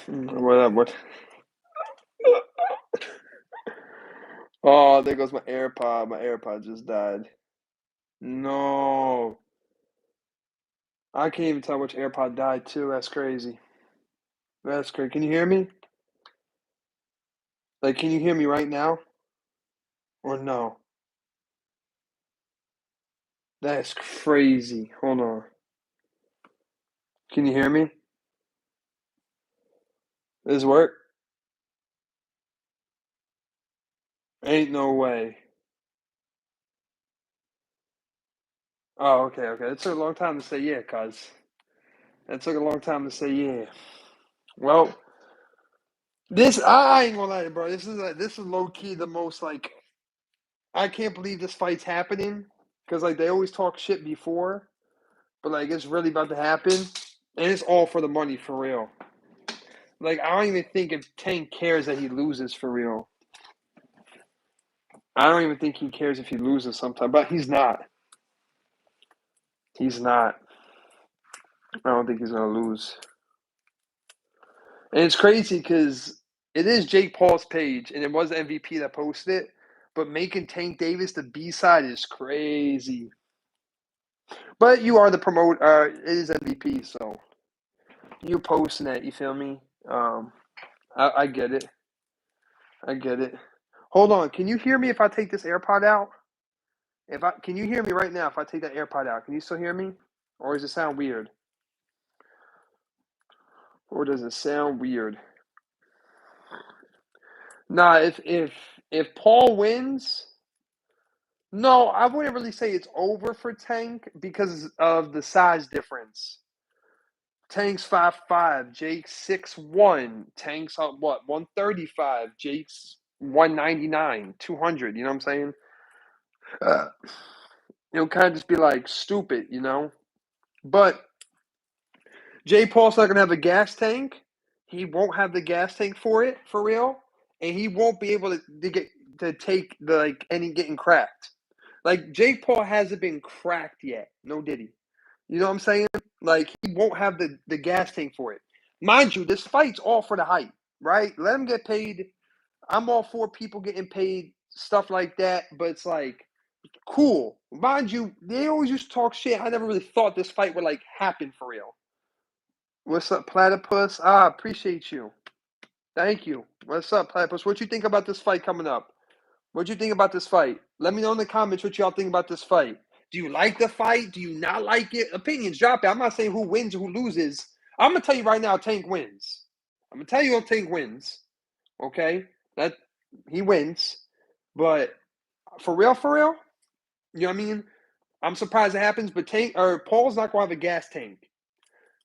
What up? What? Oh, there goes my AirPod. My AirPod just died. No. I can't even tell which AirPod died too. That's crazy. That's crazy. Can you hear me? Like, can you hear me right now? Or no? That's crazy. Hold on. Can you hear me? Does this work? Ain't no way. Oh, okay, okay. It took a long time to say yeah, cuz. It took a long time to say yeah. Well, this I ain't gonna lie, bro. This is low key the most like I can't believe this fight's happening because like they always talk shit before, but like it's really about to happen, and it's all for the money for real. Like I don't even think if Tank cares that he loses for real. I don't even think he cares if he loses sometime, but he's not. He's not. I don't think he's gonna lose. And it's crazy because it is Jake Paul's page, and it was the MVP that posted it. But making Tank Davis the B side is crazy. But you are the promoter. It is MVP, so you posting that. You feel me? Um, I get it. I get it. Hold on. Can you hear me if I take this AirPod out? If I can you hear me right now if I take that AirPod out? Can you still hear me? Or does it sound weird? Or does it sound weird? Nah, if Paul wins, no, I wouldn't really say it's over for Tank because of the size difference. Tank's 5'5", Jake's 6'1". Tank's what 135, Jake's 199, 200. You know what I'm saying? Uh, it'll kind of just be like stupid, you know. But Jay Paul's not gonna have a gas tank. He won't have the gas tank for it for real, and he won't be able to get to take the like any getting cracked. Like Jake Paul hasn't been cracked yet. No diddy. You know what I'm saying? Like he won't have the gas tank for it. Mind you, this fight's all for the hype, right? Let him get paid. I'm all for people getting paid, stuff like that. But it's like cool. Mind you, they always used to talk shit. I never really thought this fight would like happen for real. What's up, Platypus? Appreciate you. Thank you. What's up, Platypus? What you think about this fight coming up? What you think about this fight? Let me know in the comments what y'all think about this fight. Do you like the fight? Do you not like it? Opinions, drop it. I'm not saying who wins or who loses. I'm gonna tell you right now, Tank wins. I'm gonna tell you Tank wins. Okay, that he wins. But for real, you know what I mean? I'm surprised it happens. But Tank or Paul's not gonna have a gas tank.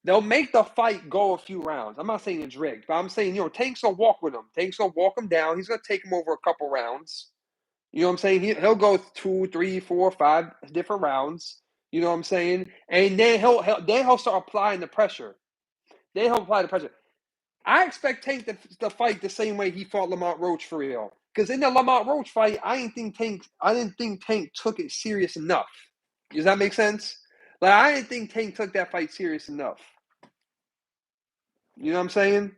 They'll make the fight go a few rounds. I'm not saying it's rigged, but I'm saying, Tank's gonna walk with him. Tank's gonna walk him down. He's gonna take him over a couple rounds. You know what I'm saying? He'll go 2, 3, 4, 5 different rounds. You know what I'm saying? And then he'll start applying the pressure. Then he'll apply the pressure. I expect Tank to fight the same way he fought Lamont Roach for real. Because in the Lamont Roach fight, I didn't think Tank took it serious enough. Does that make sense? Like I didn't think Tank took that fight serious enough. You know what I'm saying?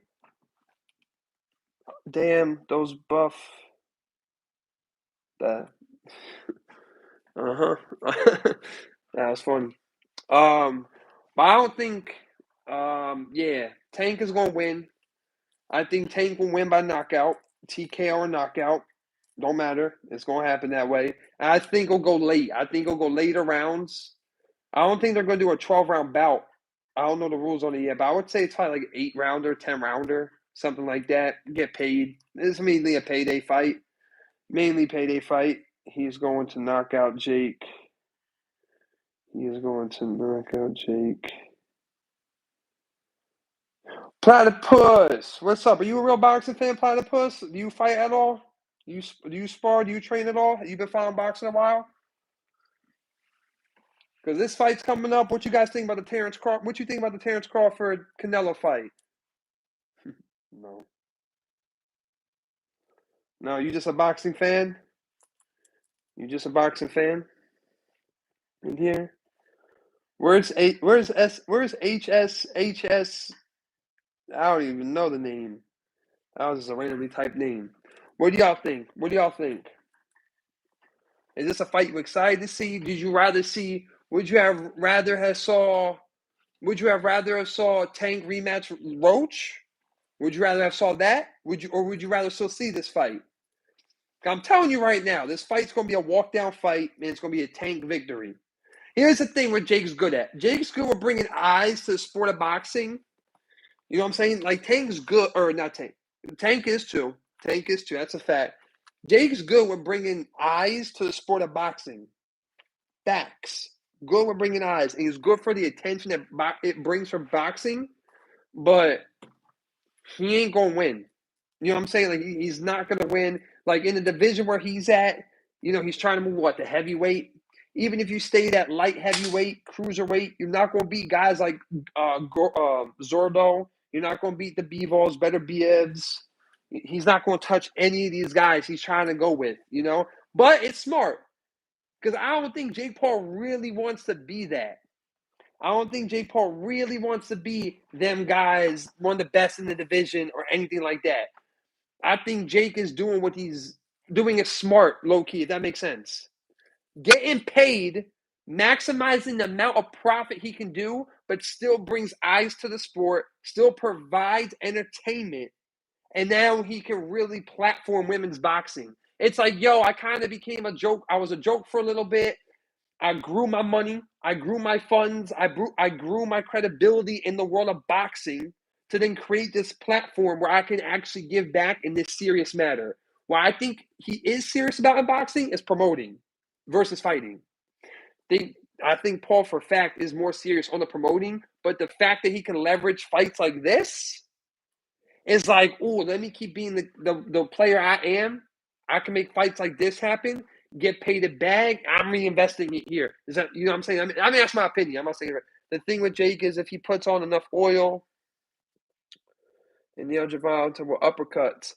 Damn, those buff. That. Uh huh. That was fun. Um, but I don't think. Yeah, Tank is gonna win. I think Tank will win by knockout, TKO or knockout. Don't matter. It's gonna happen that way. And I think it'll go late. I think it'll go later rounds. I don't think they're gonna do a 12-round bout. I don't know the rules on it yet, but I would say it's probably like 8-rounder, 10-rounder, something like that. Get paid. It's mainly a payday fight. Mainly payday fight. He's going to knock out Jake. He is going to knock out Jake. Platypus, what's up? Are you a real boxing fan, Platypus? Do you fight at all? Do you spar? Do you train at all? You been following boxing a while? Because this fight's coming up. What you guys think about the Terrence Crawford? What you think about the Terrence Crawford Canelo fight? No, no. You just a boxing fan? You just a boxing fan in here? Where's HS HS I don't even know the name. That was just a randomly typed name. What do y'all think? What do y'all think? Is this a fight you excited to see? Did you rather see? Would you have rather have saw? Would you have rather have saw Tank rematch Roach? Would you rather have saw that? Would you rather still see this fight? I'm telling you right now, this fight's going to be a walk down fight, and it's going to be a Tank victory. Here's the thing: what Jake's good at. Jake's good with bringing eyes to the sport of boxing. You know what I'm saying? Like Tank's good, or not Tank. Tank is too. Tank is too. That's a fact. Jake's good with bringing eyes to the sport of boxing. Facts. Good with bringing eyes, and he's good for the attention that it brings for boxing. But he ain't gonna win. You know what I'm saying? Like he's not gonna win. Like in the division where he's at, he's trying to move to heavyweight. Even if you stayed at light heavyweight, cruiserweight, you're not gonna beat guys like Zordo. You're not gonna beat the Bivos, Better Bievs. He's not gonna touch any of these guys he's trying to go with. But it's smart because I don't think Jake Paul really wants to be that. I don't think Jake Paul really wants to be them guys, one of the best in the division or anything like that. I think Jake is doing what he's doing is smart, low key, if that makes sense. Getting paid, maximizing the amount of profit he can do, but still brings eyes to the sport, still provides entertainment, and now he can really platform women's boxing. It's like, I kind of became a joke. I was a joke for a little bit. I grew my money. I grew my funds. I grew my credibility in the world of boxing to then create this platform where I can actually give back in this serious matter. What I think he is serious about in boxing is promoting versus fighting. I think Paul, for a fact, is more serious on the promoting, but the fact that he can leverage fights like this is like, let me keep being the player I am. I can make fights like this happen, get paid a bag. I'm reinvesting it here. Is that, what I'm saying? I mean, that's my opinion. I'm not saying it. The thing with Jake is if he puts on enough oil and Neil Javon to uppercuts.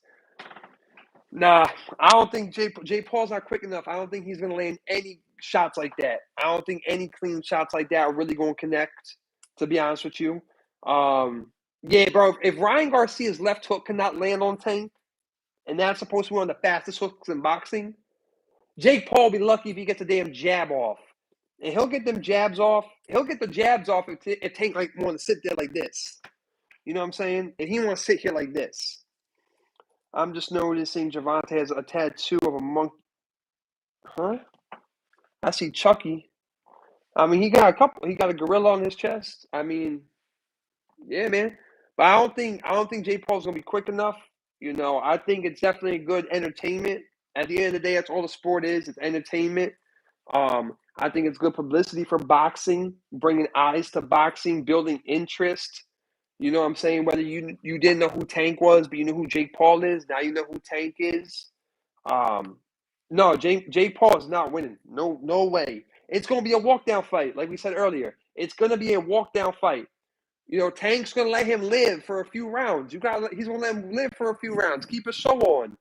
Nah, I don't think Jay Paul's not quick enough. I don't think he's going to land any shots like that. I don't think any clean shots like that are really going to connect, to be honest with you. Yeah, bro, if Ryan Garcia's left hook cannot land on Tank, and that's supposed to be one of the fastest hooks in boxing, Jake Paul will be lucky if he gets a damn jab off. And he'll get them jabs off. He'll get the jabs off if Tank want to sit there like this. You know what I'm saying? And he want to sit here like this. I'm just noticing Javante has a tattoo of a monkey. Huh? I see Chucky. I mean, he got a couple. He got a gorilla on his chest. I mean, yeah, man. But I don't think Jake Paul's gonna be quick enough. I think it's definitely good entertainment. At the end of the day, that's all the sport is. It's entertainment. I think it's good publicity for boxing, bringing eyes to boxing, building interest. You know what I'm saying? Whether you didn't know who Tank was, but you know who Jake Paul is. Now you know who Tank is. No, Jake Paul is not winning. No way. It's going to be a walk down fight, like we said earlier. It's going to be a walk down fight. Tank's going to let him live for a few rounds. He's going to let him live for a few rounds. Keep a show on.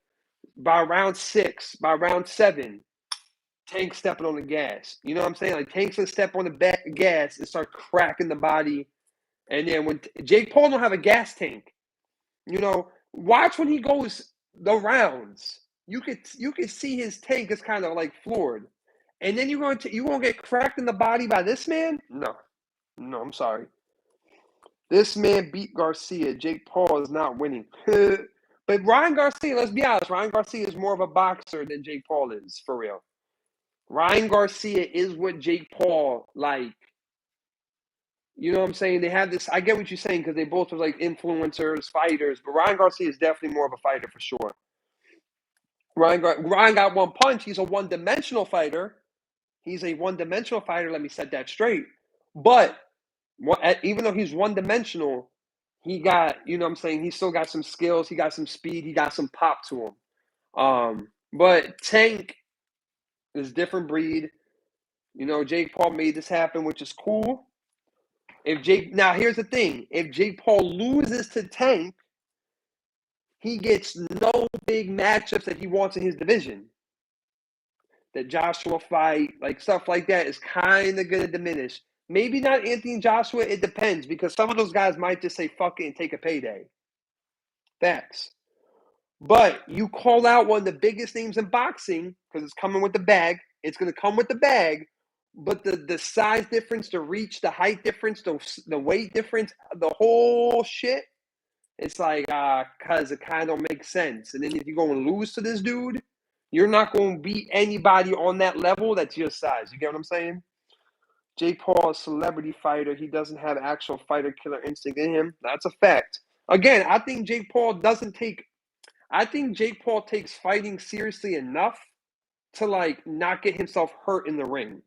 By round 6, by round 7, Tank stepping on the gas. You know what I'm saying? Like Tank's going to step on the gas and start cracking the body. And then when Jake Paul don't have a gas tank, watch when he goes the rounds. You could see his tank is kind of like floored, and then you're going to get cracked in the body by this man. No, I'm sorry. This man beat Garcia. Jake Paul is not winning. But Ryan Garcia, let's be honest, Ryan Garcia is more of a boxer than Jake Paul is, for real. Ryan Garcia is what Jake Paul like. You know what I'm saying? They have this. I get what you're saying because they both are like influencers, fighters. But Ryan Garcia is definitely more of a fighter for sure. Ryan got one punch. He's a one-dimensional fighter. He's a one-dimensional fighter. Let me set that straight. But even though he's one-dimensional, he got, you know what I'm saying, he still got some skills. He got some speed. He got some pop to him. But Tank is a different breed. Jake Paul made this happen, which is cool. Now here's the thing. If Jake Paul loses to Tank, he gets no big matchups that he wants in his division. The Joshua fight, like stuff like that, is kind of going to diminish. Maybe not Anthony Joshua. It depends because some of those guys might just say fuck it and take a payday. Facts. But you call out one of the biggest names in boxing because it's coming with the bag. It's going to come with the bag. But the size difference, the reach, the height difference, the weight difference, the whole shit, it's like, because it kind of makes sense. And then if you're going to lose to this dude, you're not going to beat anybody on that level that's your size. You get what I'm saying? Jake Paul is a celebrity fighter. He doesn't have actual fighter killer instinct in him. That's a fact. Again, I think Jake Paul takes fighting seriously enough to like not get himself hurt in the ring.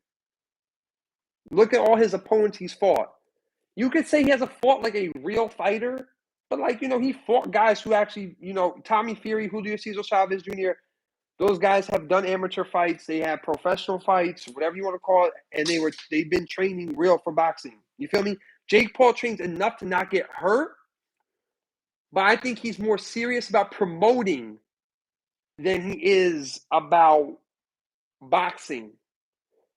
Look at all his opponents he's fought. You could say he hasn't fought like a real fighter, but like, he fought guys who actually, Tommy Fury, Julio Cesar Chavez Jr., those guys have done amateur fights. They have professional fights, whatever you want to call it, and they've been training real for boxing. You feel me? Jake Paul trains enough to not get hurt, but I think he's more serious about promoting than he is about boxing.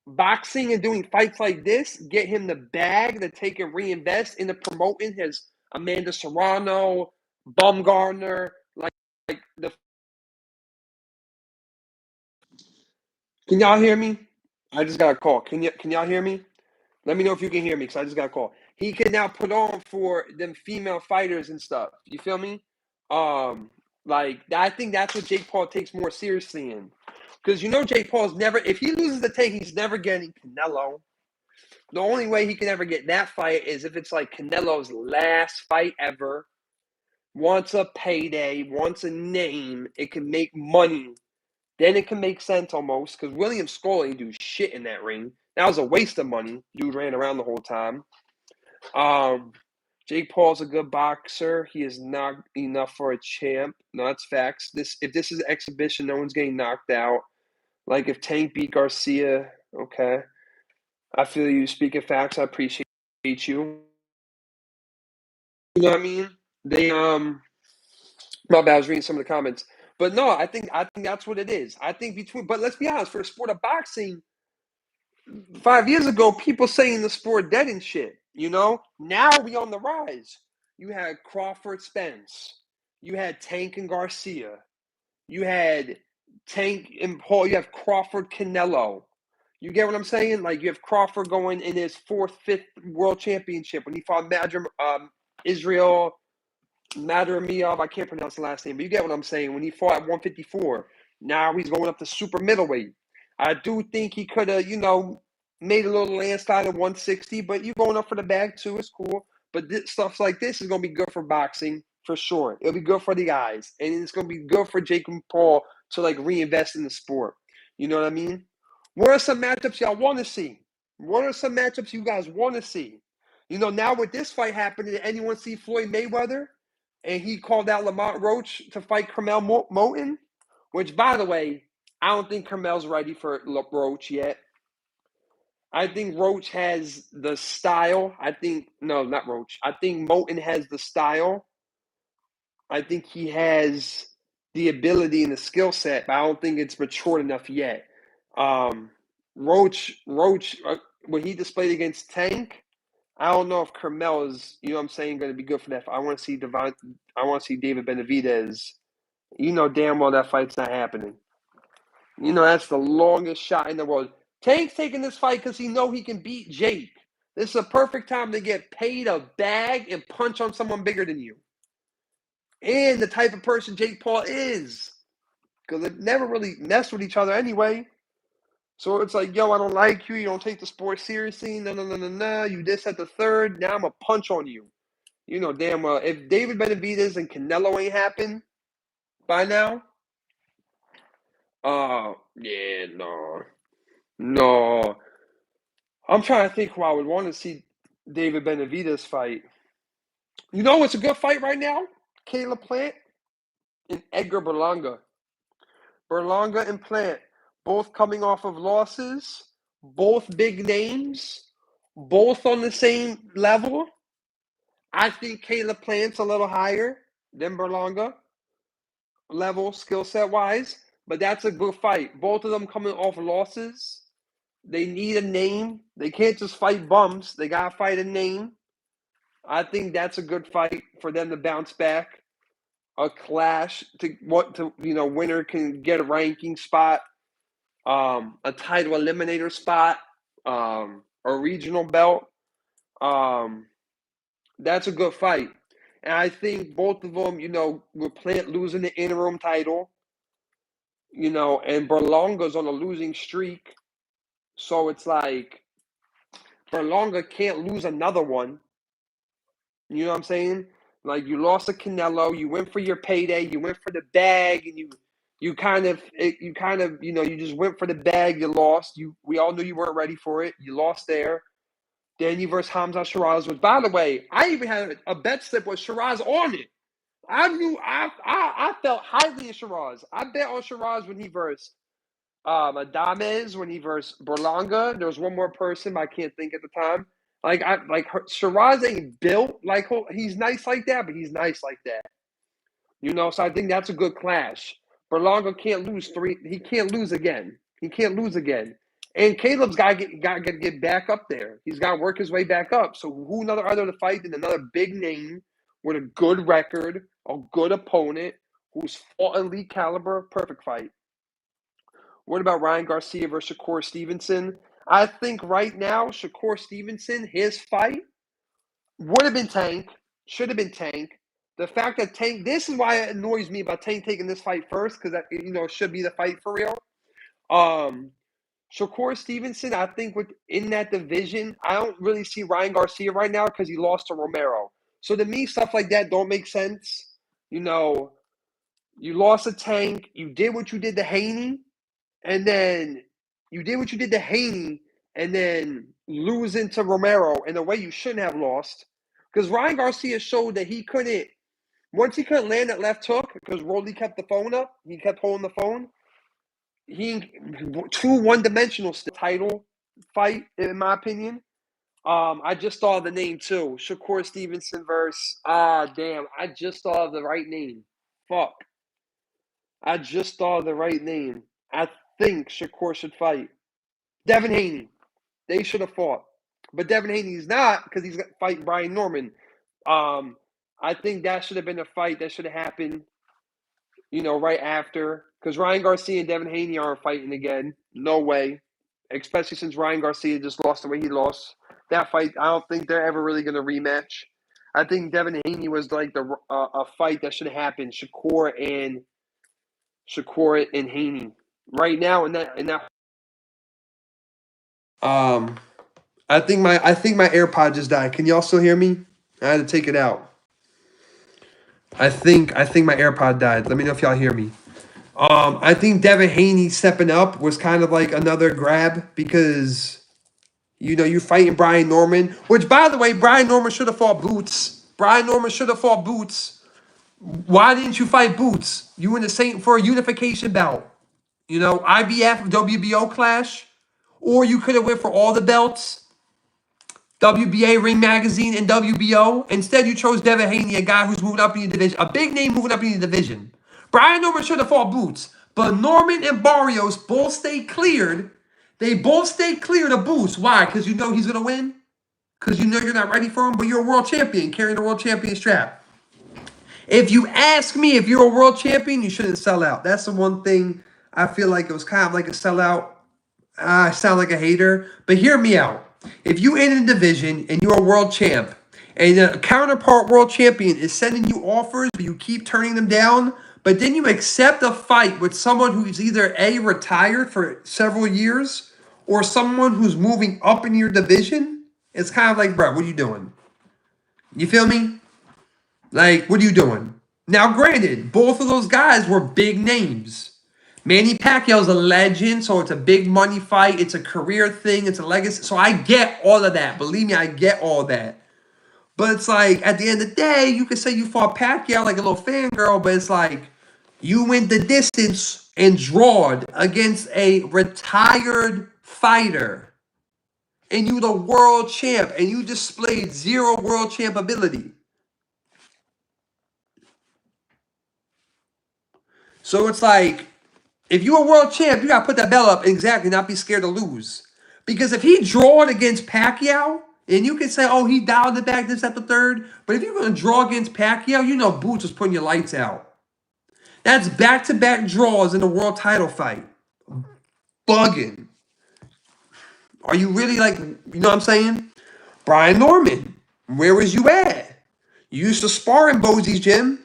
Boxing and doing fights like this get him the bag to take and reinvest into promoting his Amanda Serrano, Baumgartner, like the. Can y'all hear me? I just got a call. Can y'all hear me? Let me know if you can hear me because I just got a call. He can now put on for them female fighters and stuff. You feel me? Like I think that's what Jake Paul takes more seriously in. Because Jake Paul's never, if he loses the Tank, he's never getting Canelo. The only way he can ever get that fight is if it's like Canelo's last fight ever, wants a payday, wants a name, it can make money. Then it can make sense almost because William Scully didn't do shit in that ring. That was a waste of money. Dude ran around the whole time. Jake Paul's a good boxer. He is not enough for a champ. No, that's facts. If this is an exhibition, no one's getting knocked out. Like if Tank beat Garcia, okay. I feel you speaking facts. I appreciate you. You know what I mean? My bad. I was reading some of the comments, but no, I think that's what it is. I think but let's be honest. For a sport of boxing, 5 years ago, people saying the sport dead and shit. Now we on the rise. You had Crawford Spence. You had Tank and Garcia. You had Tank and Paul. You have Crawford Canelo. You get what I'm saying? Like you have Crawford going in his fifth world championship when he fought Israel Madrimov. I can't pronounce the last name, but you get what I'm saying. When he fought at 154, now he's going up to super middleweight. I do think he could have, made a little landslide at 160, but you going up for the bag too. It's cool. But stuff like this is going to be good for boxing for sure. It'll be good for the guys, and it's going to be good for Jake and Paul to like reinvest in the sport. You know what I mean? What are some matchups y'all want to see? What are some matchups you guys want to see? Now with this fight happening, did anyone see Floyd Mayweather? And he called out Lamont Roach to fight Carmel Moulton, which, by the way, I don't think Carmel's ready for Roach yet. I think Roach has the style. No, not Roach. I think Moulton has the style. I think he has the ability and the skill set, but I don't think it's matured enough yet. Roach, what he displayed against Tank, I don't know if Carmel is, going to be good for that. I want to see David Benavidez. Damn well that fight's not happening. That's the longest shot in the world. Tank's taking this fight because he know he can beat Jake. This is a perfect time to get paid a bag and punch on someone bigger than you. And the type of person Jake Paul is. Because they never really mess with each other anyway. So it's like, yo, I don't like you. You don't take the sport seriously. No. You this at the third. Now I'm going to punch on you. Damn well. If David Benavidez and Canelo ain't happened by now, yeah, no. I'm trying to think who I would want to see David Benavidez fight. What's a good fight right now? Caleb Plant and Edgar Berlanga. Berlanga and Plant, both coming off of losses, both big names, both on the same level. I think Caleb Plant's a little higher than Berlanga, level, skill set wise, but that's a good fight. Both of them coming off losses. They need a name. They can't just fight bumps. They gotta fight a name. I think that's a good fight for them to bounce back. A clash to winner can get a ranking spot, a title eliminator spot, a regional belt. Um, that's a good fight. And I think both of them, with Plant losing the interim title, and Berlonga's on a losing streak. So it's like Berlonga can't lose another one. You know what I'm saying? Like you lost to Canelo, you went for your payday, you went for the bag, and you just went for the bag. You lost. We all knew you weren't ready for it. You lost there. Then you versus Hamza Shiraz, which by the way, I even had a bet slip with Shiraz on it. I felt highly of Shiraz. I bet on Shiraz when he versed Adames, when he versed Berlanga. There was one more person, but I can't think at the time. Shiraz ain't built like he's nice like that, but he's nice like that. So I think that's a good clash. Berlanga can't lose three. He can't lose again. He can't lose again. And Caleb's got to get back up there. He's got to work his way back up. So who another other to fight than another big name with a good record, a good opponent who's fought elite caliber? Perfect fight. What about Ryan Garcia versus Shakur Stevenson? I think right now Shakur Stevenson, his fight would have been Tank, should have been Tank. The fact that Tank, this is why it annoys me about Tank taking this fight first, because that it should be the fight for real. Shakur Stevenson, I think in that division, I don't really see Ryan Garcia right now because he lost to Romero. So to me, stuff like that don't make sense. You lost a Tank, you did what you did to Haney, and then losing to Romero in a way you shouldn't have lost. Because Ryan Garcia showed that once he couldn't land that left hook, because Rolly kept the phone up, he kept holding the phone. Two one-dimensional title fight, in my opinion. I just saw the name too. Shakur Stevenson versus I just saw the right name. Fuck. I just saw the right name. I think Shakur should fight. Devin Haney. They should have fought. But Devin Haney's not because he's fighting Brian Norman. I think that should have been a fight that should have happened, right after. Because Ryan Garcia and Devin Haney aren't fighting again. No way. Especially since Ryan Garcia just lost the way he lost. That fight, I don't think they're ever really going to rematch. I think Devin Haney was like a fight that should have happened. Shakur and Haney. Right now in that I think my AirPod just died. Can y'all still hear me? I had to take it out. I think my AirPod died. Let me know if y'all hear me. I think Devin Haney stepping up was kind of like another grab because you're fighting Brian Norman, which by the way, Brian Norman should have fought Boots. Brian Norman should have fought Boots. Why didn't you fight Boots? You in the same for a unification bout. IBF WBO clash, or you could have went for all the belts. WBA, Ring Magazine, and WBO. Instead, you chose Devin Haney, a guy who's moving up in your division, a big name moving up in your division. Brian Norman should have fought Boots, but Norman and Barrios both stayed cleared. They both stayed clear of Boots. Why? Because you know he's going to win? Because you know you're not ready for him, but you're a world champion, carrying the world champion strap. If you ask me if you're a world champion, you shouldn't sell out. That's the one thing I feel like it was kind of like a sellout. I sound like a hater, but hear me out. If you in a division and you're a world champ, and a counterpart world champion is sending you offers, but you keep turning them down, but then you accept a fight with someone who's either A, retired for several years, or someone who's moving up in your division, it's kind of like, bro, what are you doing? You feel me? Like, what are you doing? Now, granted, both of those guys were big names. Manny Pacquiao's a legend, so it's a big money fight. It's a career thing. It's a legacy. So I get all of that. Believe me, I get all that. But it's like, at the end of the day, you could say you fought Pacquiao like a little fangirl, but it's like, you went the distance and drawed against a retired fighter. And you the world champ, and you displayed zero world champ ability. So it's like, if you're a world champ, you got to put that belt up exactly, not be scared to lose. Because if he drawed against Pacquiao, and you can say, oh, he dialed it back, this, at the third. But if you're going to draw against Pacquiao, you know Boots was putting your lights out. That's back-to-back draws in the world title fight. Bugging. Are you really like, you know what I'm saying? Brian Norman, where was you at? You used to spar in Bosie's gym.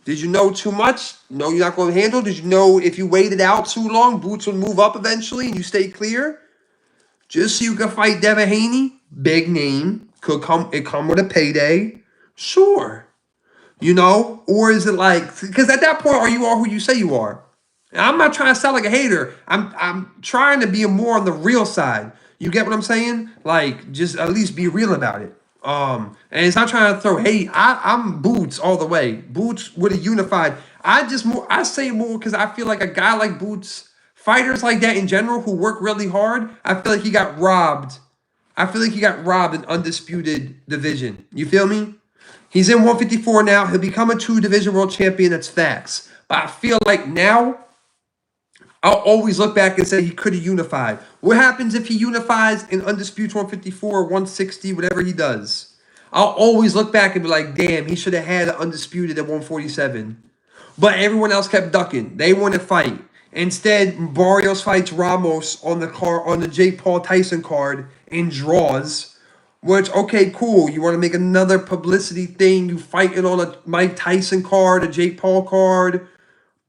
Did you know too much? No, you're not going to handle? Did you know if you waited out too long, Boots would move up eventually and you stay clear? Just so you can fight Devin Haney? Big name. It come with a payday? Sure. You know? Or is it like, because at that point, are you all who you say you are? And I'm not trying to sound like a hater. I'm trying to be more on the real side. You get what I'm saying? Like, just at least be real about it. And it's not trying to throw hate. I'm Boots all the way. Boots would have unified. I say more because I feel like a guy like Boots, fighters like that in general who work really hard, I feel like he got robbed. I feel like he got robbed in undisputed division. You feel me? He's in 154 now. He'll become a 2-division world champion. That's facts. But I feel like now, I'll always look back and say he could have unified. What happens if he unifies in undisputed 154 or 160, whatever he does? I'll always look back and be like, damn, he should have had an undisputed at 147. But everyone else kept ducking. They want to fight. Instead, Barrios fights Ramos on the Jake Paul Tyson card and draws. Which, okay, cool. You want to make another publicity thing. You fighting on a Mike Tyson card, a Jake Paul card.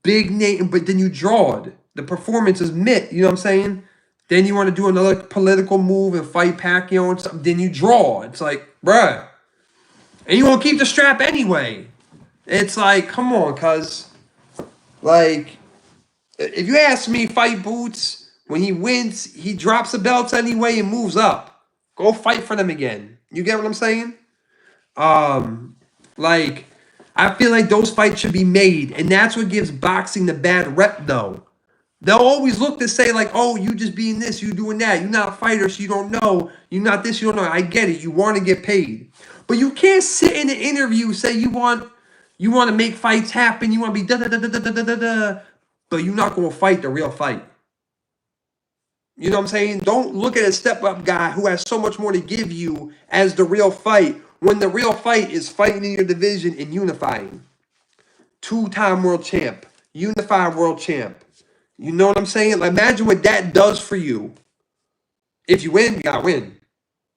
Big name, but then you drawed. The performance is mid, you know what I'm saying? Then you want to do another political move and fight Pacquiao and something. Then you draw. It's like, bruh. And you want to keep the strap anyway. It's like, come on, cuz. Like, if you ask me, fight Boots, when he wins, he drops the belts anyway and moves up. Go fight for them again. You get what I'm saying? Like, I feel like those fights should be made. And that's what gives boxing the bad rep, though. They'll always look to say, like, oh, you just being this, you doing that. You're not a fighter, so you don't know. You're not this, you don't know. I get it. You want to get paid. But you can't sit in an interview, say you want to make fights happen, you want to be da-da-da-da-da-da-da-da, but you're not going to fight the real fight. You know what I'm saying? Don't look at a step-up guy who has so much more to give you as the real fight when the real fight is fighting in your division and unifying. 2-time world champ. Unified world champ. You know what I'm saying? Like, imagine what that does for you. If you win, you gotta win.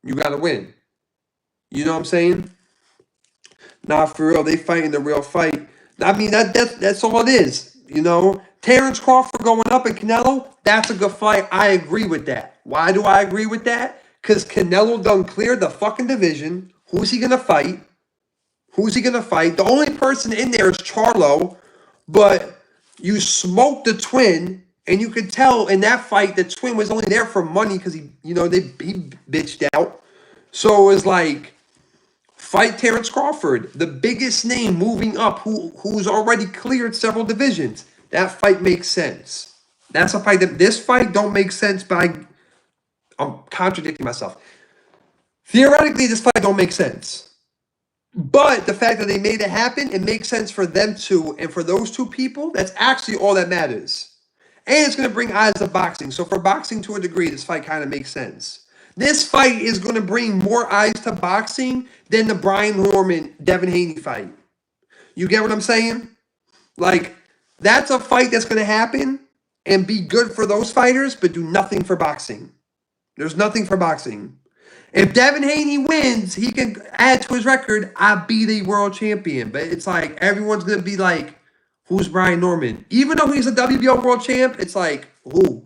You gotta win. You know what I'm saying? Nah, for real, they fighting the real fight. I mean, that's all it is. You know? Terrence Crawford going up at Canelo, that's a good fight. I agree with that. Why do I agree with that? Because Canelo done cleared the fucking division. Who's he gonna fight? Who's he gonna fight? The only person in there is Charlo, but you smoked the twin, and you could tell in that fight the twin was only there for money because he bitched out. So it was like, fight Terrence Crawford, the biggest name moving up, who's already cleared several divisions. That fight makes sense. That's a fight this fight don't make sense, but I'm contradicting myself. Theoretically, this fight don't make sense. But the fact that they made it happen, it makes sense for them two, and for those two people, that's actually all that matters. And it's going to bring eyes to boxing. So for boxing to a degree, this fight kind of makes sense. This fight is going to bring more eyes to boxing than the Brian Norman, Devin Haney fight. You get what I'm saying? Like, that's a fight that's going to happen and be good for those fighters, but do nothing for boxing. There's nothing for boxing. If Devin Haney wins, he can add to his record, I beat a world champion. But it's like, everyone's going to be like, who's Brian Norman? Even though he's a WBO world champ, it's like, who?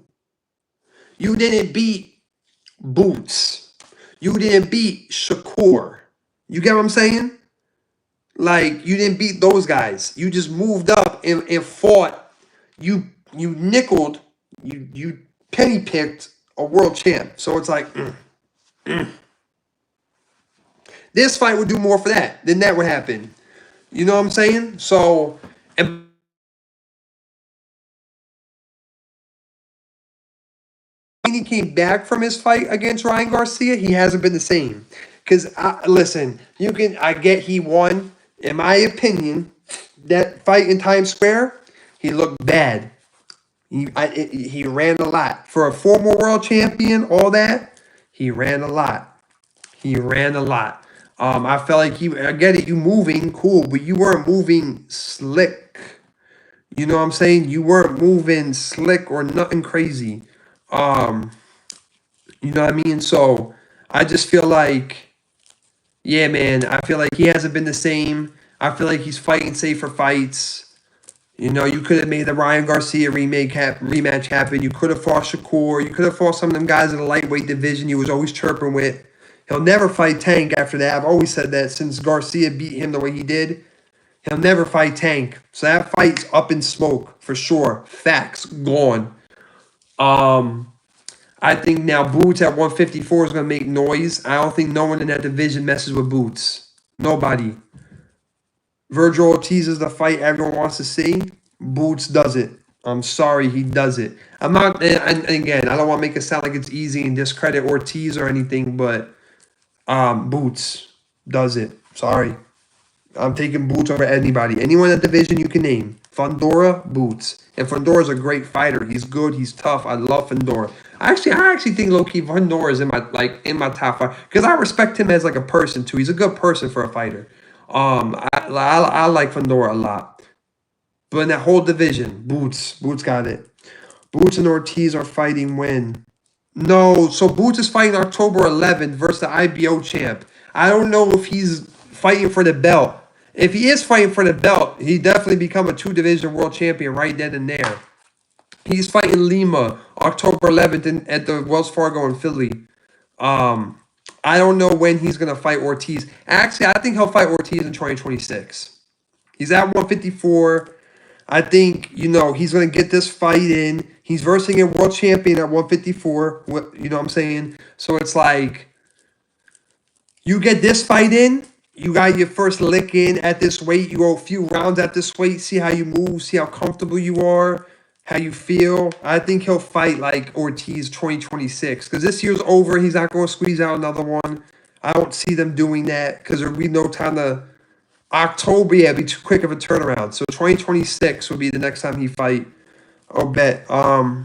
You didn't beat Boots. You didn't beat Shakur. You get what I'm saying? Like, you didn't beat those guys. You just moved up and fought. You nickeled, you penny picked a world champ. So it's like, This fight would do more for that. Then that would happen. You know what I'm saying? So, and he came back from his fight against Ryan Garcia, he hasn't been the same. Because, listen, I get he won. In my opinion, that fight in Times Square, he looked bad. He ran a lot. For a former world champion, all that, he ran a lot. He ran a lot. I felt like I get it, you moving, cool, but you weren't moving slick. You know what I'm saying? You weren't moving slick or nothing crazy. Um, you know what I mean? So I just feel like, yeah, man, I feel like he hasn't been the same. I feel like he's fighting safer fights. You know, you could have made the Ryan Garcia rematch happen. You could have fought Shakur. You could have fought some of them guys in the lightweight division you was always chirping with. He'll never fight Tank after that. I've always said that since Garcia beat him the way he did. He'll never fight Tank. So that fight's up in smoke for sure. Facts gone. I think now Boots at 154 is gonna make noise. I don't think no one in that division messes with Boots. Nobody. Virgil Ortiz is the fight everyone wants to see. Boots does it. I'm sorry, he does it. I'm not, and again, I don't want to make it sound like it's easy and discredit Ortiz or anything, but Boots does it. Sorry. I'm taking Boots over anybody. Anyone in that division you can name. Fundora, Boots. And Fundora's a great fighter. He's good. He's tough. I love Fundora. I actually think low-key Fundora is in my top five because I respect him as like a person too. He's a good person for a fighter. I like Fundora a lot. But in that whole division, Boots got it. Boots and Ortiz are fighting when? No, so Boots is fighting October 11th versus the IBO champ. I don't know if he's fighting for the belt. If he is fighting for the belt, he definitely become a two-division world champion right then and there. He's fighting Lima October 11th at the Wells Fargo in Philly. I don't know when he's going to fight Ortiz. Actually, I think he'll fight Ortiz in 2026. He's at 154. I think, he's going to get this fight in. He's versing a world champion at 154. You know what I'm saying? So it's like, you get this fight in, you got your first lick in at this weight. You go a few rounds at this weight, see how you move, see how comfortable you are, how you feel. I think he'll fight like Ortiz 2026 because this year's over. He's not going to squeeze out another one. I don't see them doing that because there'll be no time to. October, yeah, it'd be too quick of a turnaround. So 2026 would be the next time he fight. I'll bet. Yeah,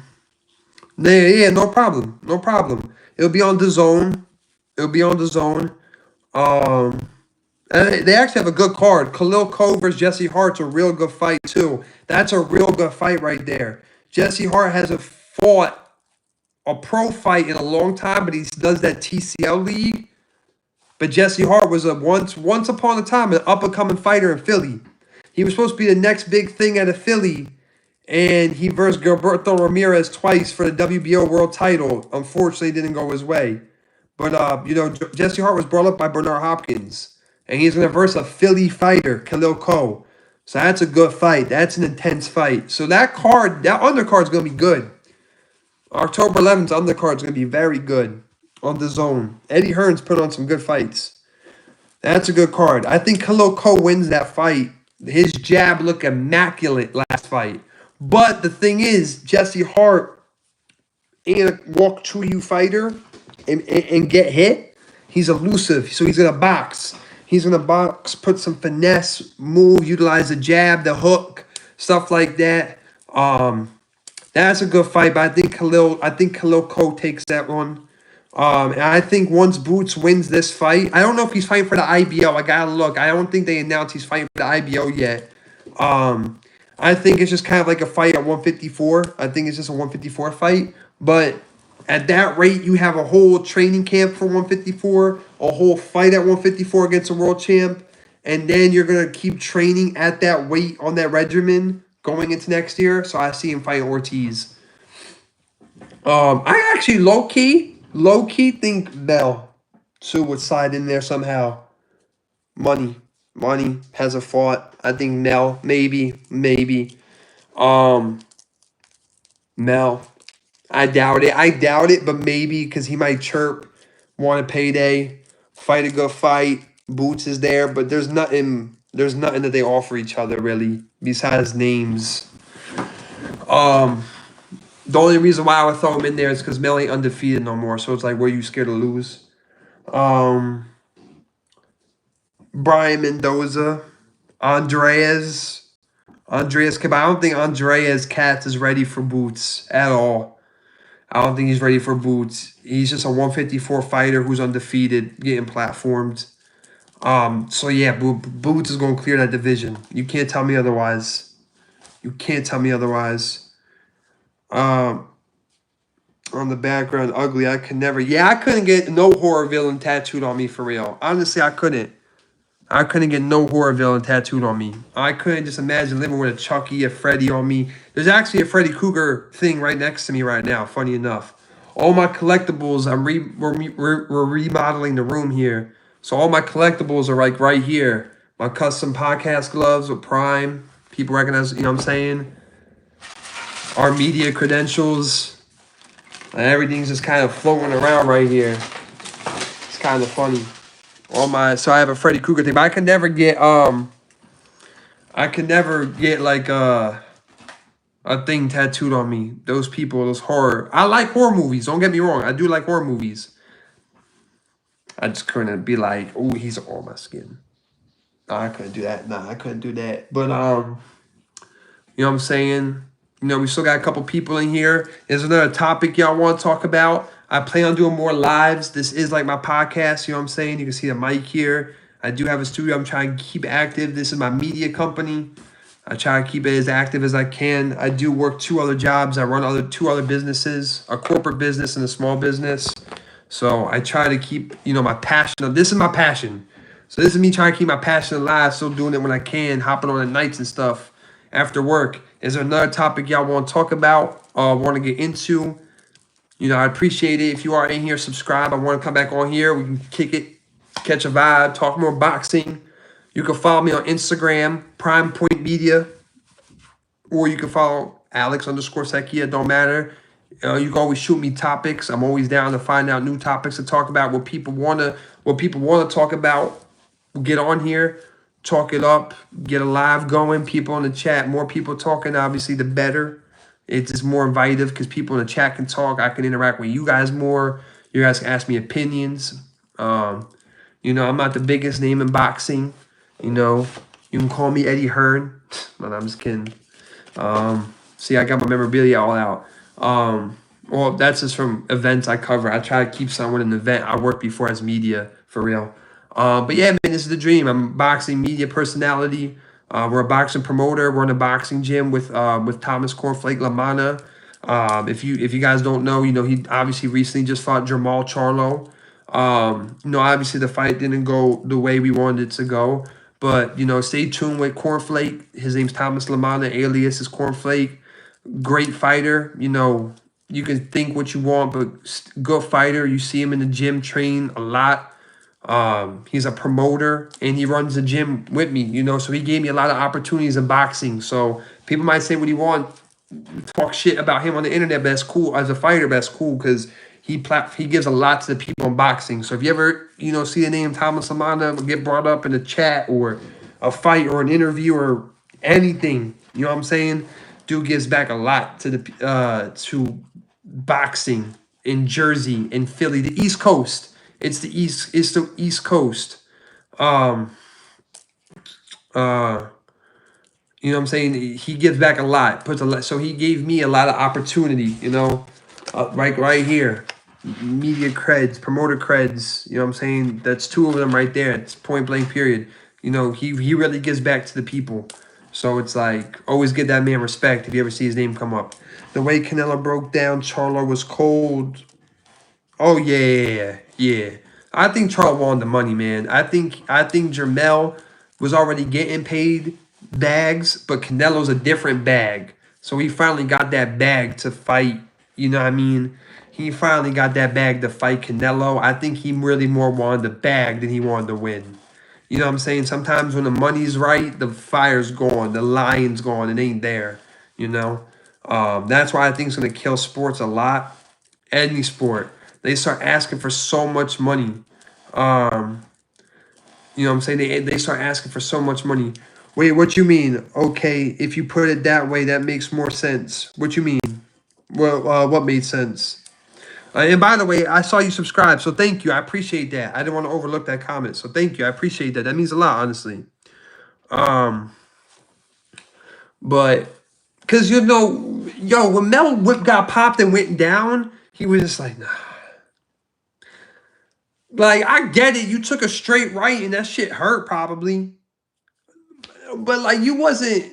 no problem. No problem. It'll be on the zone. It'll be on the zone. And they actually have a good card. Khalil Cove versus Jesse Hart's a real good fight too. That's a real good fight right there. Jesse Hart hasn't fought a pro fight in a long time, but he does that TCL league. But Jesse Hart was once upon a time an up-and-coming fighter in Philly. He was supposed to be the next big thing out of Philly, and he versed Gilberto Ramirez twice for the WBO world title. Unfortunately, it didn't go his way. But, Jesse Hart was brought up by Bernard Hopkins, and he's going to verse a Philly fighter, Khalil Cole. So that's a good fight. That's an intense fight. So that undercard's going to be good. October 11th undercard's going to be very good on the zone. Eddie Hearn's put on some good fights. That's a good card. I think Khalil Cole wins that fight. His jab looked immaculate last fight. But the thing is, Jesse Hart ain't a walk to you fighter and get hit. He's elusive, so he's going to box. He's going to box, put some finesse, move, utilize the jab, the hook, stuff like that. That's a good fight, but I think Khalil Cole takes that one. And I think once Boots wins this fight, I don't know if he's fighting for the IBO. I gotta look. I don't think they announced he's fighting for the IBO yet. I think it's just kind of like a fight at 154. I think it's just a 154 fight. But at that rate, you have a whole training camp for 154, a whole fight at 154 against a world champ, and then you're gonna keep training at that weight on that regimen going into next year. So I see him fighting Ortiz. I actually low-key think Bell too would slide in there somehow. Money has a fought. I think Mel, maybe. Mel. I doubt it, but maybe because he might chirp, want a payday, fight a good fight. Boots is there, but there's nothing that they offer each other really besides names. The only reason why I would throw him in there is because Mel ain't undefeated no more. So it's like, were you scared to lose? Brian Mendoza, Andreas, Andreas Kib. I don't think Andreas Katz is ready for boots at all. I don't think he's ready for boots. He's just a 154 fighter who's undefeated, getting platformed. So yeah, Boots is going to clear that division. You can't tell me otherwise. You can't tell me otherwise. Um, on the background, ugly. I could never. Yeah, I couldn't get no horror villain tattooed on me for real. Honestly, I couldn't. I couldn't get no horror villain tattooed on me. I couldn't just imagine living with a Chucky, a Freddy on me. There's actually a Freddy Krueger thing right next to me right now. Funny enough, all my collectibles. We're remodeling the room here, so all my collectibles are like right here. My custom podcast gloves with Prime. People recognize. You know what I'm saying? Our media credentials. Everything's just kind of floating around right here. It's kind of funny. So I have a Freddy Krueger thing, but I could never get like a thing tattooed on me. Those people, those horror. I like horror movies. Don't get me wrong. I do like horror movies. I just couldn't be like, oh, he's on my skin. No, I couldn't do that. Nah, I couldn't do that. But you know what I'm saying? You know, we still got a couple people in here. Is another topic y'all want to talk about? I plan on doing more lives. This is like my podcast. You know what I'm saying? You can see the mic here. I do have a studio. I'm trying to keep active. This is my media company. I try to keep it as active as I can. I do work 2 other jobs. I run two other businesses, a corporate business and a small business. So I try to keep, my passion. This is my passion. So this is me trying to keep my passion alive, still doing it when I can, hopping on at nights and stuff after work. Is there another topic y'all want to talk about, want to get into? I appreciate it. If you are in here, subscribe. I want to come back on here. We can kick it, catch a vibe, talk more boxing. You can follow me on Instagram, Prime Point Media, or you can follow Alex_Sekia. Don't matter. You can always shoot me topics. I'm always down to find out new topics to talk about. What people wanna talk about. We'll get on here, talk it up, get a live going. People in the chat, more people talking, obviously, the better. It's just more invitive because people in the chat can talk. I can interact with you guys more. You guys can ask me opinions. I'm not the biggest name in boxing. You can call me Eddie Hearn. But I'm just kidding. See, I got my memorabilia all out. Well, that's just from events I cover. I try to keep someone in an event I worked before as media, for real. But yeah, man, this is the dream. I'm a boxing media personality. We're a boxing promoter. We're in a boxing gym with Thomas Cornflake Lamana. If you guys don't know, he obviously recently just fought Jamal Charlo. Obviously the fight didn't go the way we wanted it to go. But, stay tuned with Cornflake. His name's Thomas Lamana, alias is Cornflake. Great fighter. You can think what you want, but good fighter. You see him in the gym train a lot. He's a promoter and he runs the gym with me, so he gave me a lot of opportunities in boxing. So people might say what he want, talk shit about him on the internet, but that's cool. As a fighter, that's cool because he gives a lot to the people in boxing. So if you ever, see the name Thomas Amanda get brought up in a chat or a fight or an interview or anything, you know what I'm saying? Dude gives back a lot to the to boxing in Jersey, in Philly, the East Coast. It's the East Coast. You know what I'm saying? He gives back a lot, puts a lot. So he gave me a lot of opportunity, right here. Media creds, promoter creds, you know what I'm saying? That's 2 of them right there. It's point blank period. He really gives back to the people. So it's like, always give that man respect if you ever see his name come up. The way Canelo broke down, Charlo was cold. Oh yeah. I think Charlo won the money, man. I think Jermell was already getting paid bags, but Canelo's a different bag. So he finally got that bag to fight. You know what I mean? He finally got that bag to fight Canelo. I think he really more wanted the bag than he wanted to win. You know what I'm saying? Sometimes when the money's right, the fire's gone, the lion's gone, it ain't there. That's why I think it's gonna kill sports a lot. Any sport. They start asking for so much money. You know what I'm saying? They start asking for so much money. Wait, what you mean? Okay, if you put it that way, that makes more sense. What you mean? Well, what made sense? And by the way, I saw you subscribe, so thank you. I appreciate that. I didn't want to overlook that comment, so thank you. I appreciate that. That means a lot, honestly. But because yo, when Mel Whip got popped and went down, he was just like, nah. Like, I get it. You took a straight right and that shit hurt probably. But like, you wasn't.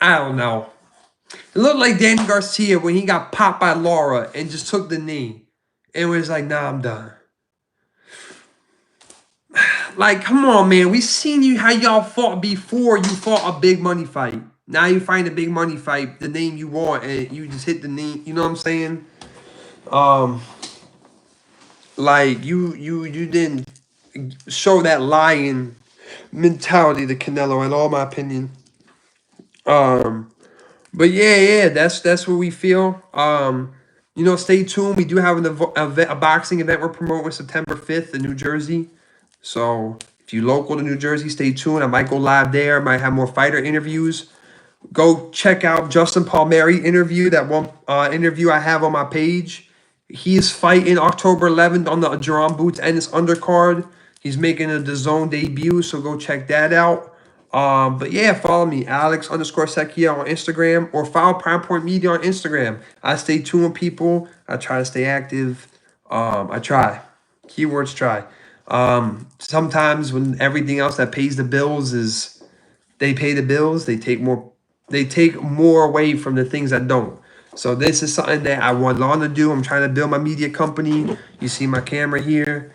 I don't know. It looked like Danny Garcia when he got popped by Laura and just took the knee. It was like, nah, I'm done. Like, come on, man. We seen you how y'all fought before you fought a big money fight. Now you find a big money fight, the name you want, and you just hit the knee. You know what I'm saying? Um, like you didn't show that lion mentality to Canelo, in all my opinion. Um, but yeah, that's what we feel. Stay tuned. We do have a boxing event we're promoting September 5th in New Jersey. So if you local to New Jersey, stay tuned. I might go live there. Might have more fighter interviews. Go check out Justin Palmieri interview. That one interview I have on my page. He's fighting October 11th on the Jaron Ennis undercard. He's making a DAZN debut, so go check that out. But yeah, follow me, Alex_Secchia on Instagram, or follow Prime Point Media on Instagram. I stay tuned with people. I try to stay active. I try. Keywords try. Sometimes when everything else that pays the bills is they pay the bills, they take more away from the things that don't. So this is something that I want long to do. I'm trying to build my media company. You see my camera here.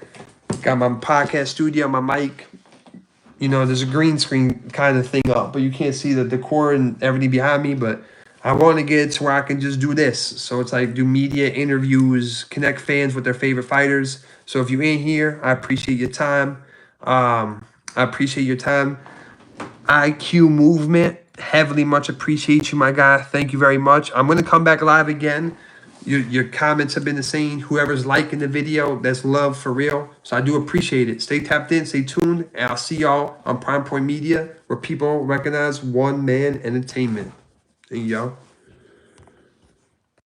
Got my podcast studio, my mic. There's a green screen kind of thing up, but you can't see the decor and everything behind me. But I want to get to where I can just do this. So it's like do media interviews, connect fans with their favorite fighters. So if you're in here, I appreciate your time. I appreciate your time. IQ Movement, heavily much appreciate you, my guy. Thank you very much. I'm going to come back live again. Your comments have been the same. Whoever's liking the video, that's love for real. So I do appreciate it. Stay tapped in, stay tuned, and I'll see y'all on Prime Point Media, where people recognize one man entertainment. Thank y'all.